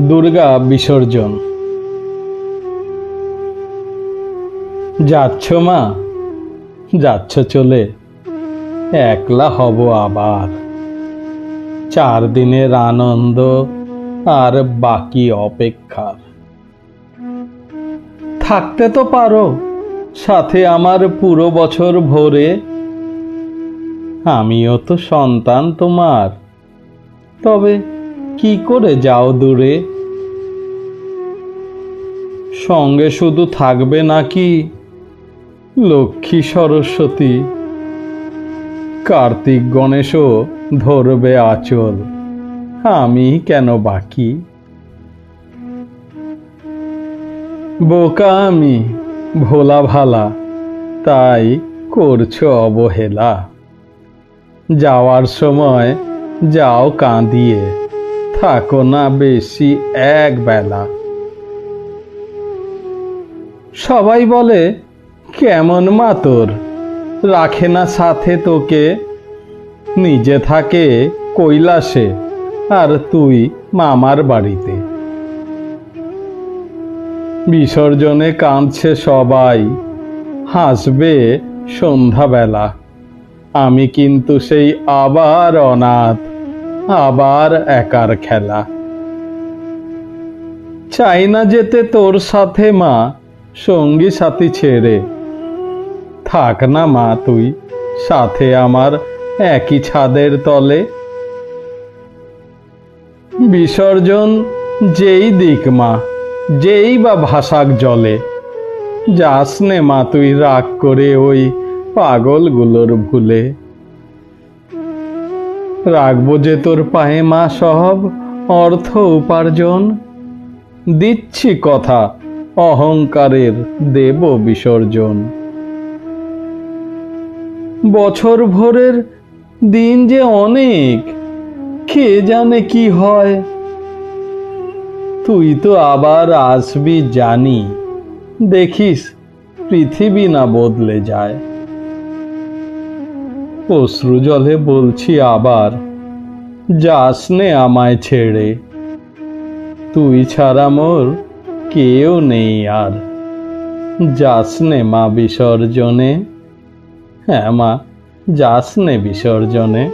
দুর্গা বিসর্জন। যাচ্ছ মা, যাচ্ছ চলে, একলা হব আবার। 4 দিনের আনন্দ আর বাকি অপেক্ষার। থাকতে তো পারো সাথে আমার পুরো বছর ভরে। আমিও তো সন্তান তোমার, তবে কি করে যাও দূরে? সঙ্গে শুধু থাকবে নাকি লক্ষ্মী সরস্বতী? কার্তিক গণেশও ধরবে আঁচল, আমি কেন বাকি? বোকা আমি, ভোলা ভালা, তাই করছো অবহেলা। যাওয়ার সময় যাও কাঁদিয়ে, থাকো না বেশি এক বেলা। সবাই বলে কেমন মা তোর, রাখে না সাথে তোকে। নিজে থাকে কৈলাসে আর তুই মামার বাড়িতে। বিসর্জনে কাঁদছে সবাই, হাসবে সন্ধ্যাবেলা। আমি কিন্তু সেই আবার অনাথ, আবার একার খেলা। চাই না যেতে তোর সাথে মা, সঙ্গী সাথী ছেড়ে। থাক না মা তুই সাথে আমার একই ছাদের তলে। বিসর্জন যেই দিক মা, যেই বা ভাসাক জলে, যাস নে মা তুই রাগ করে ওই পাগলগুলোর ভুলে। রাখবো যে তোর পায়ে মা সব অর্থ উপার্জন, দিচ্ছি কথা অহংকারের দেব বিসর্জন। বছর ভোরের দিন যে অনেক, কে জানে কি হয়। তুই তো আবার আসবি জানি, দেখিস পৃথিবী না বদলে যায়। অশ্রু জলে বলছি আবার, যাস নে আমায় ছেড়ে। তুই ছাড়া মোর কেউ নেই আর, যাস নে মা বিসর্জনে। হ্যাঁ মা, যাস নে বিসর্জনে।